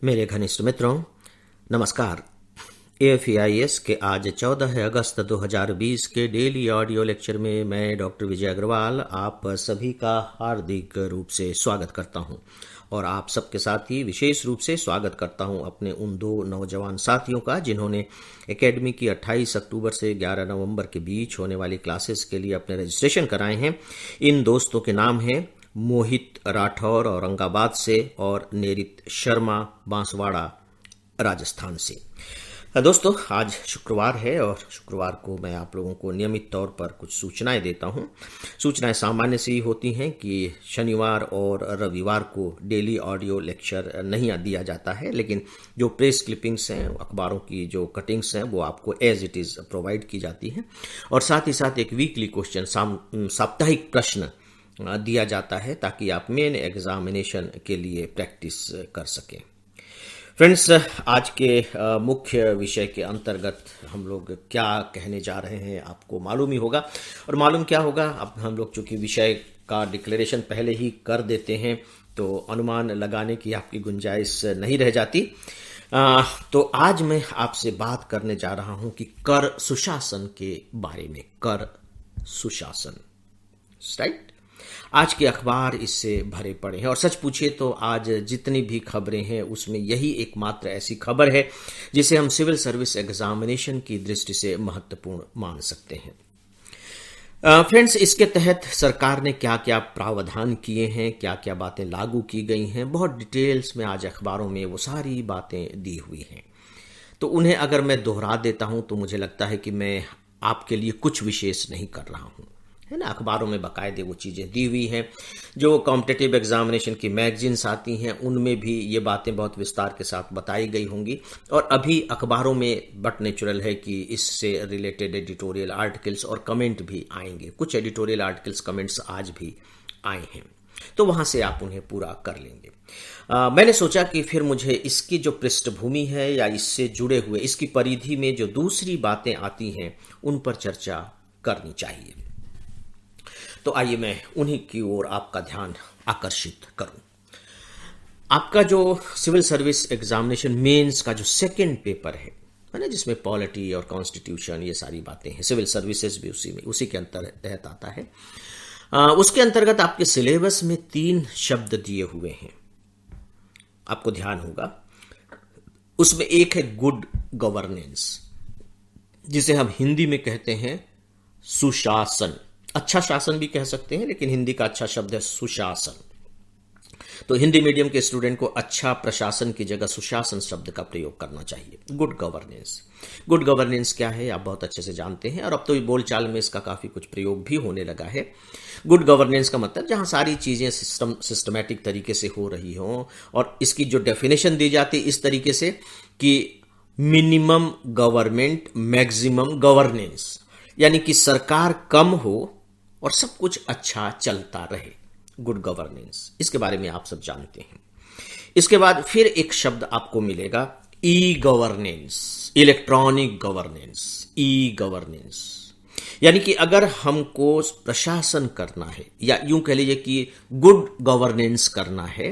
मेरे घनिष्ठ मित्रों, नमस्कार। AFEIS के आज 14 अगस्त 2020 के डेली ऑडियो लेक्चर में मैं डॉक्टर विजय अग्रवाल आप सभी का हार्दिक रूप से स्वागत करता हूं और आप सबके साथ ही विशेष रूप से स्वागत करता हूं अपने उन दो नौजवान साथियों का जिन्होंने एकेडमी की 28 अक्टूबर से 11 नवंबर के बीच होने वाली क्लासेस के लिए अपने रजिस्ट्रेशन कराए हैं। इन दोस्तों के नाम हैं मोहित राठौर औरंगाबाद से और नेरित शर्मा बांसवाड़ा राजस्थान से। दोस्तों, आज शुक्रवार है और शुक्रवार को मैं आप लोगों को नियमित तौर पर कुछ सूचनाएं देता हूं। सूचनाएं सामान्य से ही होती हैं कि शनिवार और रविवार को डेली ऑडियो लेक्चर नहीं दिया जाता है, लेकिन जो प्रेस क्लिपिंग्स हैं, अखबारों की जो कटिंग्स हैं, वो आपको एज इट इज़ प्रोवाइड की जाती हैं और साथ ही साथ एक वीकली क्वेश्चन, साप्ताहिक प्रश्न दिया जाता है ताकि आप मेन एग्जामिनेशन के लिए प्रैक्टिस कर सकें। फ्रेंड्स, आज के मुख्य विषय के अंतर्गत हम लोग क्या कहने जा रहे हैं आपको मालूम ही होगा। और मालूम क्या होगा, अब हम लोग चूंकि विषय का डिक्लेरेशन पहले ही कर देते हैं तो अनुमान लगाने की आपकी गुंजाइश नहीं रह जाती। तो आज मैं आपसे बात करने जा रहा हूं कि कर सुशासन के बारे में। कर सुशासन, राइट। आज के अखबार इससे भरे पड़े हैं और सच पूछिए तो आज जितनी भी खबरें हैं उसमें यही एकमात्र ऐसी खबर है जिसे हम सिविल सर्विस एग्जामिनेशन की दृष्टि से महत्वपूर्ण मान सकते हैं। फ्रेंड्स, इसके तहत सरकार ने क्या क्या प्रावधान किए हैं, क्या क्या बातें लागू की गई हैं, बहुत डिटेल्स में आज अखबारों में वो सारी बातें दी हुई हैं। तो उन्हें अगर मैं दोहरा देता हूं तो मुझे लगता है कि मैं आपके लिए कुछ विशेष नहीं कर रहा हूं, है ना। अखबारों में बाकायदे वो चीज़ें दी हुई हैं। जो कॉम्पिटिटिव एग्जामिनेशन की मैगजीन्स आती हैं उनमें भी ये बातें बहुत विस्तार के साथ बताई गई होंगी और अभी अखबारों में बट नेचुरल है कि इससे रिलेटेड एडिटोरियल आर्टिकल्स और कमेंट भी आएंगे। कुछ एडिटोरियल आर्टिकल्स, कमेंट्स आज भी आए हैं, तो वहाँ से आप उन्हें पूरा कर लेंगे। मैंने सोचा कि फिर मुझे इसकी जो पृष्ठभूमि है या इससे जुड़े हुए इसकी परिधि में जो दूसरी बातें आती हैं उन पर चर्चा करनी चाहिए। तो आइए मैं उन्हीं की ओर आपका ध्यान आकर्षित करूं। आपका जो सिविल सर्विस एग्जामिनेशन मेंस का जो सेकंड पेपर है ना, जिसमें पॉलिटी और कॉन्स्टिट्यूशन ये सारी बातें हैं, सिविल सर्विसेज भी उसी के तहत आता है। उसके अंतर्गत आपके सिलेबस में 3 शब्द दिए हुए हैं, आपको ध्यान होगा। उसमें एक है गुड गवर्नेंस, जिसे हम हिंदी में कहते हैं सुशासन। अच्छा शासन भी कह सकते हैं, लेकिन हिंदी का अच्छा शब्द है सुशासन। तो हिंदी मीडियम के स्टूडेंट को अच्छा प्रशासन की जगह सुशासन शब्द का प्रयोग करना चाहिए। गुड गवर्नेंस, गुड गवर्नेंस क्या है आप बहुत अच्छे से जानते हैं और अब तो बोलचाल में इसका काफी कुछ प्रयोग भी होने लगा है। गुड गवर्नेंस का मतलब जहां सारी चीजें सिस्टमैटिक तरीके से हो रही हों, और इसकी जो डेफिनेशन दी जाती है इस तरीके से कि मिनिमम गवर्नमेंट मैक्सिमम गवर्नेंस, यानी कि सरकार कम हो और सब कुछ अच्छा चलता रहे। गुड गवर्नेंस, इसके बारे में आप सब जानते हैं। इसके बाद फिर एक शब्द आपको मिलेगा e governance, electronic governance. E governance यानी कि अगर हमको प्रशासन करना है या यूं कह लीजिए कि गुड गवर्नेंस करना है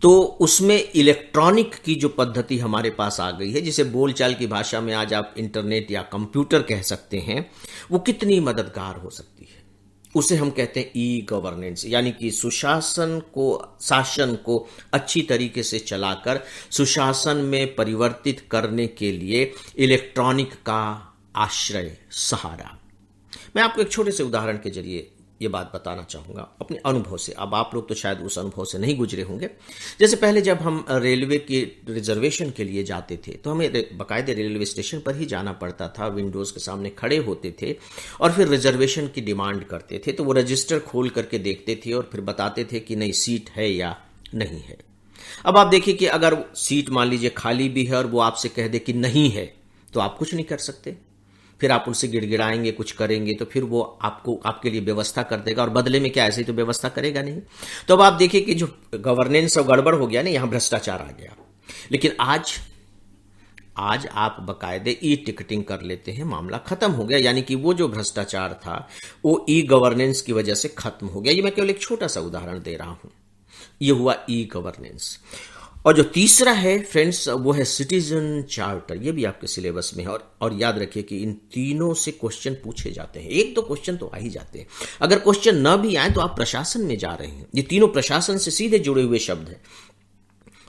तो उसमें इलेक्ट्रॉनिक की जो पद्धति हमारे पास आ गई है, जिसे बोलचाल की भाषा में आज आप इंटरनेट या कंप्यूटर कह सकते हैं, वो कितनी मददगार हो सकती है, उसे हम कहते हैं ई गवर्नेंस। यानी कि शासन को अच्छी तरीके से चलाकर सुशासन में परिवर्तित करने के लिए इलेक्ट्रॉनिक का आश्रय, सहारा। मैं आपको एक छोटे से उदाहरण के जरिए ये बात बताना चाहूंगा अपने अनुभव से। अब आप लोग तो शायद उस अनुभव से नहीं गुजरे होंगे। जैसे पहले जब हम रेलवे की रिजर्वेशन के लिए जाते थे तो हमें बाकायदे रेलवे स्टेशन पर ही जाना पड़ता था, विंडोज के सामने खड़े होते थे और फिर रिजर्वेशन की डिमांड करते थे। तो वो रजिस्टर खोल करके देखते थे और फिर बताते थे कि नहीं सीट है या नहीं है। अब आप देखिए कि अगर सीट मान लीजिए खाली भी है और वो आपसे कह दे कि नहीं है, तो आप कुछ नहीं कर सकते। फिर आप उनसे गिड़गिड़ाएंगे, कुछ करेंगे तो फिर वो आपके लिए व्यवस्था कर देगा और बदले में क्या ऐसे ही तो व्यवस्था करेगा नहीं। तो अब आप देखिए कि जो गवर्नेंस और गड़बड़ हो गया ना, यहां भ्रष्टाचार आ गया। लेकिन आज आप बकायदे ई टिकटिंग कर लेते हैं, मामला खत्म हो गया। यानी कि वो जो भ्रष्टाचार था वो ई गवर्नेंस की वजह से खत्म हो गया। ये मैं केवल एक छोटा सा उदाहरण दे रहा हूं। ये हुआ ई गवर्नेंस। और जो तीसरा है फ्रेंड्स वो है सिटीजन चार्टर। ये भी आपके सिलेबस में है और याद रखिए कि इन तीनों से क्वेश्चन पूछे जाते हैं, एक तो क्वेश्चन तो आ ही जाते हैं। अगर क्वेश्चन न भी आए तो आप प्रशासन में जा रहे हैं, ये तीनों प्रशासन से सीधे जुड़े हुए शब्द हैं,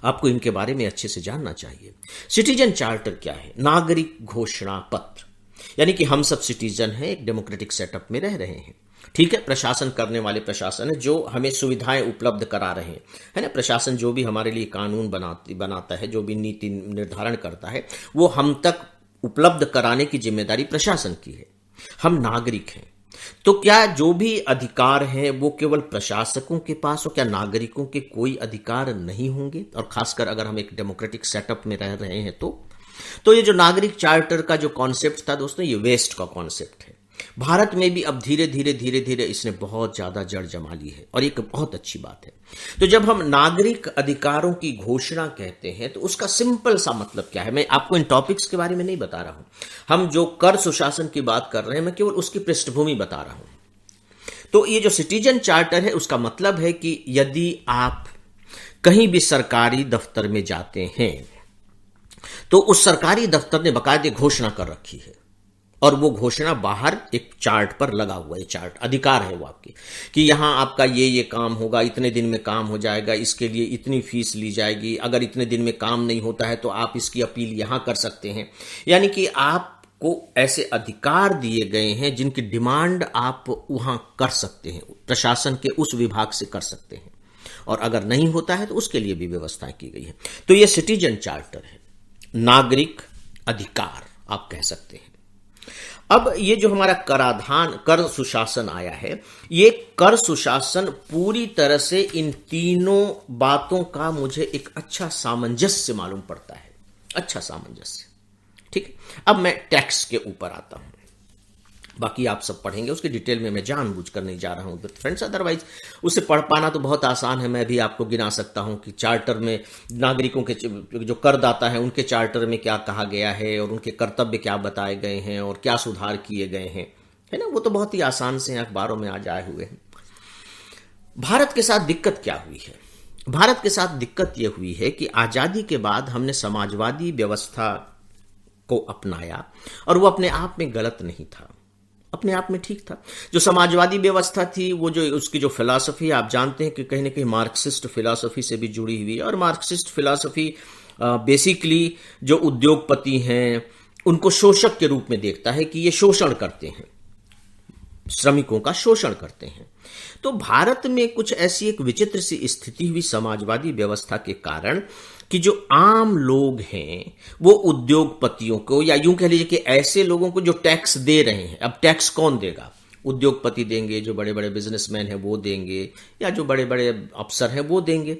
आपको इनके बारे में अच्छे से जानना चाहिए। सिटीजन चार्टर क्या है? नागरिक घोषणा पत्र, यानी कि हम सब सिटीजन हैं, एक डेमोक्रेटिक सेटअप में रह रहे हैं, ठीक है। प्रशासन करने वाले प्रशासन है जो हमें सुविधाएं उपलब्ध करा रहे हैं, है ना। प्रशासन जो भी हमारे लिए कानून बनाता है, जो भी नीति निर्धारण करता है, वो हम तक उपलब्ध कराने की जिम्मेदारी प्रशासन की है। हम नागरिक हैं, तो क्या जो भी अधिकार हैं वो केवल प्रशासकों के पास हो? क्या नागरिकों के कोई अधिकार नहीं होंगे? और खासकर अगर हम एक डेमोक्रेटिक सेटअप में रह रहे हैं तो ये जो नागरिक चार्टर का जो कॉन्सेप्ट था दोस्तों, ये वेस्ट का कॉन्सेप्ट है। भारत में भी अब धीरे धीरे इसने बहुत ज्यादा जड़ जमा ली है और एक बहुत अच्छी बात है। तो जब हम नागरिक अधिकारों की घोषणा कहते हैं तो उसका सिंपल सा मतलब क्या है? मैं आपको इन टॉपिक्स के बारे में नहीं बता रहा हूं, हम जो कर सुशासन की बात कर रहे हैं मैं केवल उसकी पृष्ठभूमि बता रहा हूं। तो ये जो सिटीजन चार्टर है उसका मतलब है कि यदि आप कहीं भी सरकारी दफ्तर में जाते हैं तो उस सरकारी दफ्तर ने बाकायदे घोषणा कर रखी है और वो घोषणा बाहर एक चार्ट पर लगा हुआ है। चार्ट अधिकार है वो आपकी कि यहां आपका ये काम होगा, इतने दिन में काम हो जाएगा, इसके लिए इतनी फीस ली जाएगी, अगर इतने दिन में काम नहीं होता है तो आप इसकी अपील यहां कर सकते हैं। यानी कि आपको ऐसे अधिकार दिए गए हैं जिनकी डिमांड आप वहां कर सकते हैं, प्रशासन के उस विभाग से कर सकते हैं, और अगर नहीं होता है तो उसके लिए भी व्यवस्थाएं की गई है। तो ये सिटीजन चार्टर है, नागरिक अधिकार आप कह सकते हैं। अब ये जो हमारा कराधान कर सुशासन आया है, ये कर सुशासन पूरी तरह से इन तीनों बातों का मुझे एक अच्छा सामंजस्य मालूम पड़ता है, अच्छा सामंजस्य, ठीक है। अब मैं टैक्स के ऊपर आता हूं, बाकी आप सब पढ़ेंगे, उसकी डिटेल में मैं जानबूझकर नहीं जा रहा हूं फ्रेंड्स, अदरवाइज उसे पढ़ पाना तो बहुत आसान है। मैं भी आपको गिना सकता हूं कि चार्टर में नागरिकों के जो करदाता हैं उनके चार्टर में क्या कहा गया है और उनके कर्तव्य क्या बताए गए हैं और क्या सुधार किए गए हैं, है ना। वो तो बहुत ही आसान से अखबारों में आज आए हुए हैं। भारत के साथ दिक्कत क्या हुई है? भारत के साथ दिक्कत यह हुई है कि आजादी के बाद हमने समाजवादी व्यवस्था को अपनाया और वो अपने आप में गलत नहीं था, अपने आप में ठीक था। जो समाजवादी व्यवस्था थी वो जो उसकी जो फिलॉसफी आप जानते हैं कि कहीं ना कहीं मार्क्सिस्ट फिलॉसफी से भी जुड़ी हुई है, और मार्क्सिस्ट फिलॉसफी बेसिकली जो उद्योगपति हैं उनको शोषक के रूप में देखता है कि ये शोषण करते हैं, श्रमिकों का शोषण करते हैं। तो भारत में कुछ ऐसी एक विचित्र सी स्थिति हुई समाजवादी व्यवस्था के कारण कि जो आम लोग हैं वो उद्योगपतियों को, या यूं कह लीजिए कि ऐसे लोगों को जो टैक्स दे रहे हैं, अब टैक्स कौन देगा? उद्योगपति देंगे, जो बड़े बड़े बिजनेसमैन हैं वो देंगे, या जो बड़े बड़े अफसर हैं वो देंगे।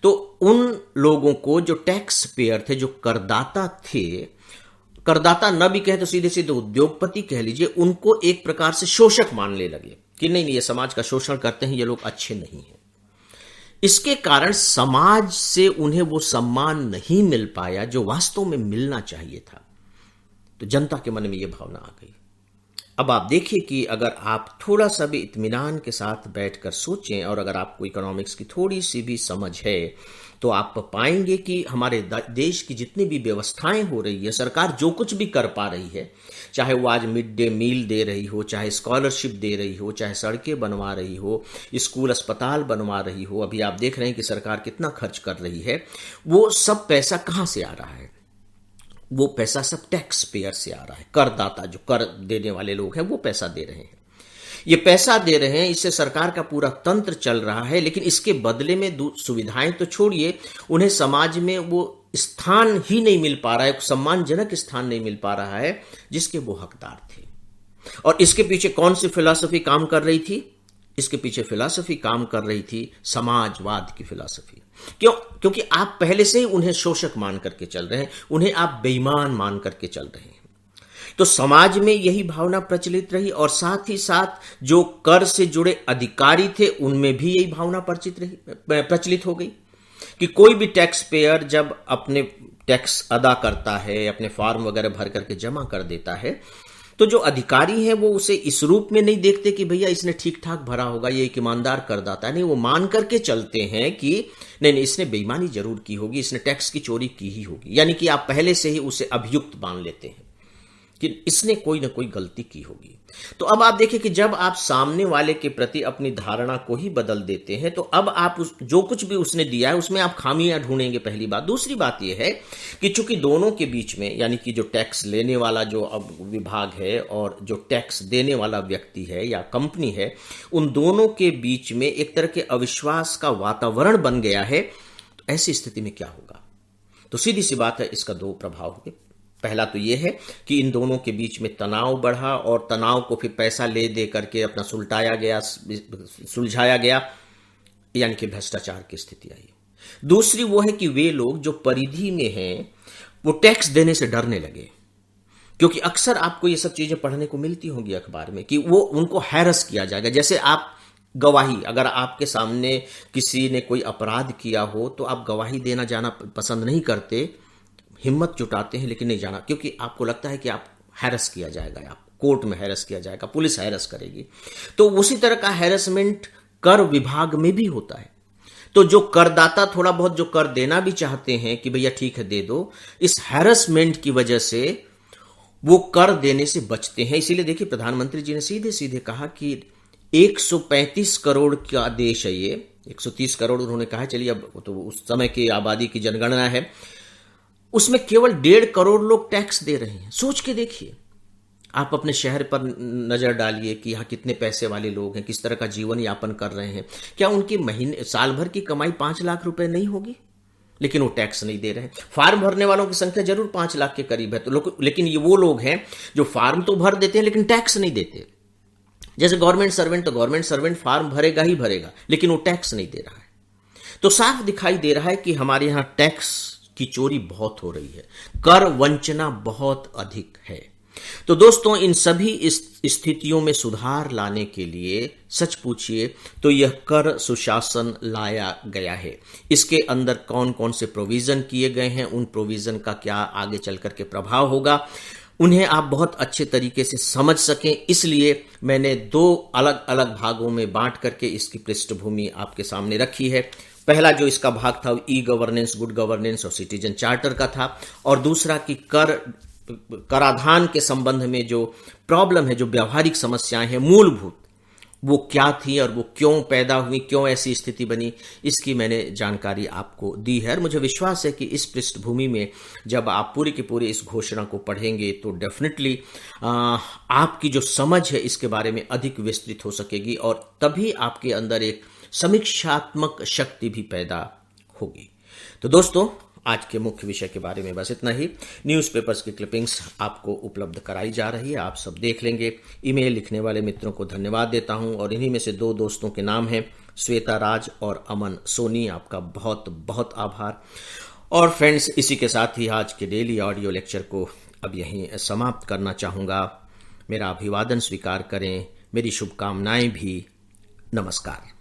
तो उन लोगों को जो टैक्स पेयर थे, जो करदाता थे, करदाता न भी कहे तो सीधे सीधे उद्योगपति कह लीजिए, उनको एक प्रकार से शोषक मानने लगे कि नहीं ये समाज का शोषण करते हैं, ये लोग अच्छे नहीं हैं। इसके कारण समाज से उन्हें वो सम्मान नहीं मिल पाया जो वास्तव में मिलना चाहिए था। तो जनता के मन में ये भावना आ गई। अब आप देखिए कि अगर आप थोड़ा सा भी इत्मीनान के साथ बैठकर सोचें और अगर आपको इकोनॉमिक्स की थोड़ी सी भी समझ है तो आप पाएंगे कि हमारे देश की जितनी भी व्यवस्थाएं हो रही है, सरकार जो कुछ भी कर पा रही है, चाहे वो आज मिड डे मील दे रही हो, चाहे स्कॉलरशिप दे रही हो, चाहे सड़कें बनवा रही हो, स्कूल अस्पताल बनवा रही हो, अभी आप देख रहे हैं कि सरकार कितना खर्च कर रही है, वो सब पैसा कहां से आ रहा है? वो पैसा सब टैक्स पेयर से आ रहा है। करदाता, जो कर देने वाले लोग हैं, वो पैसा दे रहे हैं। ये पैसा दे रहे हैं, इससे सरकार का पूरा तंत्र चल रहा है, लेकिन इसके बदले में सुविधाएं तो छोड़िए, उन्हें समाज में वो स्थान ही नहीं मिल पा रहा है, सम्मानजनक स्थान नहीं मिल पा रहा है जिसके वो हकदार थे। और इसके पीछे कौन सी फिलॉसफी काम कर रही थी? इसके पीछे फिलॉसफी काम कर रही थी समाजवाद की फिलॉसफी। क्यों? क्योंकि आप पहले से ही उन्हें शोषक मान करके चल रहे हैं, उन्हें आप बेईमान मान करके चल रहे हैं। तो समाज में यही भावना प्रचलित रही, और साथ ही साथ जो कर से जुड़े अधिकारी थे उनमें भी यही भावना प्रचलित हो गई कि कोई भी टैक्स पेयर जब अपने टैक्स अदा करता है, अपने फॉर्म वगैरह भर करके जमा कर देता है, तो जो अधिकारी हैं वो उसे इस रूप में नहीं देखते कि भैया इसने ठीक ठाक भरा होगा, ये एक ईमानदार करदाता है। नहीं, वो मान करके चलते हैं कि नहीं, इसने बेईमानी जरूर की होगी, इसने टैक्स की चोरी की ही होगी। यानी कि आप पहले से ही उसे अभियुक्त मान लेते हैं कि इसने कोई ना कोई गलती की होगी। तो अब आप देखिए कि जब आप सामने वाले के प्रति अपनी धारणा को ही बदल देते हैं तो अब आप जो कुछ भी उसने दिया है उसमें आप खामियां ढूंढेंगे, पहली बात। दूसरी बात यह है कि चूंकि दोनों के बीच में, यानी कि जो टैक्स लेने वाला जो अब विभाग है और जो टैक्स देने वाला व्यक्ति है या कंपनी है, उन दोनों के बीच में एक तरह के अविश्वास का वातावरण बन गया है। तो ऐसी स्थिति में क्या होगा? तो सीधी सी बात है, इसका दो प्रभाव हुए। पहला तो यह है कि इन दोनों के बीच में तनाव बढ़ा और तनाव को फिर पैसा ले दे करके अपना सुलझाया गया, यानी कि भ्रष्टाचार की स्थिति आई। दूसरी वो है कि वे लोग जो परिधि में हैं वो टैक्स देने से डरने लगे, क्योंकि अक्सर आपको ये सब चीजें पढ़ने को मिलती होंगी अखबार में कि वो उनको हैरस किया जाएगा। जैसे आप गवाही, अगर आपके सामने किसी ने कोई अपराध किया हो तो आप गवाही देना जाना पसंद नहीं करते, हिम्मत जुटाते हैं लेकिन नहीं जाना, क्योंकि आपको लगता है कि आप हैरस किया जाएगा, आप कोर्ट में हैरस किया जाएगा, पुलिस हैरस करेगी। तो उसी तरह का हैरसमेंट कर विभाग में भी होता है। तो जो करदाता थोड़ा बहुत जो कर देना भी चाहते हैं कि भैया ठीक है दे दो, इस हैरसमेंट की वजह से वो कर देने से बचते हैं। इसीलिए देखिए प्रधानमंत्री जी ने सीधे सीधे कहा कि 135 करोड़ का देश है ये, 130 करोड़ उन्होंने कहा, चलिए अब तो उस समय की आबादी की जनगणना है, उसमें केवल 1.5 करोड़ लोग टैक्स दे रहे हैं। सोच के देखिए, आप अपने शहर पर नजर डालिए कि यहाँ कितने पैसे वाले लोग हैं, किस तरह का जीवन यापन कर रहे हैं। क्या उनकी महीने साल भर की कमाई 5 लाख रुपए नहीं होगी? लेकिन वो टैक्स नहीं दे रहे हैं। फार्म भरने वालों की संख्या जरूर 5 लाख के करीब है, तो लेकिन ये वो लोग हैं जो फार्म तो भर देते हैं लेकिन टैक्स नहीं देते। जैसे गवर्नमेंट सर्वेंट, तो गवर्नमेंट सर्वेंट फार्म भरेगा ही भरेगा, लेकिन वो टैक्स नहीं दे रहा है। तो साफ दिखाई दे रहा है कि हमारे यहां टैक्स की चोरी बहुत हो रही है, कर वंचना बहुत अधिक है। तो दोस्तों, इन सभी स्थितियों में सुधार लाने के लिए सच पूछिए तो यह कर सुशासन लाया गया है। इसके अंदर कौन कौन से प्रोविजन किए गए हैं, उन प्रोविजन का क्या आगे चलकर के प्रभाव होगा, उन्हें आप बहुत अच्छे तरीके से समझ सकें, इसलिए मैंने 2 अलग अलग भागों में बांट करके इसकी पृष्ठभूमि आपके सामने रखी है। पहला जो इसका भाग था ई गवर्नेंस, गुड गवर्नेंस और सिटीजन चार्टर का था, और दूसरा कि कराधान के संबंध में जो प्रॉब्लम है, जो व्यावहारिक समस्याएं हैं मूलभूत, वो क्या थी और वो क्यों पैदा हुई, क्यों ऐसी स्थिति बनी, इसकी मैंने जानकारी आपको दी है। और मुझे विश्वास है कि इस पृष्ठभूमि में जब आप पूरी की पूरी इस घोषणा को पढ़ेंगे तो डेफिनेटली आपकी जो समझ है इसके बारे में अधिक विस्तृत हो सकेगी और तभी आपके अंदर एक समीक्षात्मक शक्ति भी पैदा होगी। तो दोस्तों, आज के मुख्य विषय के बारे में बस इतना ही। न्यूज़पेपर्स की क्लिपिंग्स आपको उपलब्ध कराई जा रही है, आप सब देख लेंगे। ईमेल लिखने वाले मित्रों को धन्यवाद देता हूं और इन्हीं में से 2 दोस्तों के नाम हैं, श्वेता राज और अमन सोनी। आपका बहुत बहुत आभार। और फ्रेंड्स, इसी के साथ ही आज के डेली ऑडियो लेक्चर को अब यहीं समाप्त करना चाहूँगा। मेरा अभिवादन स्वीकार करें, मेरी शुभकामनाएं भी। नमस्कार।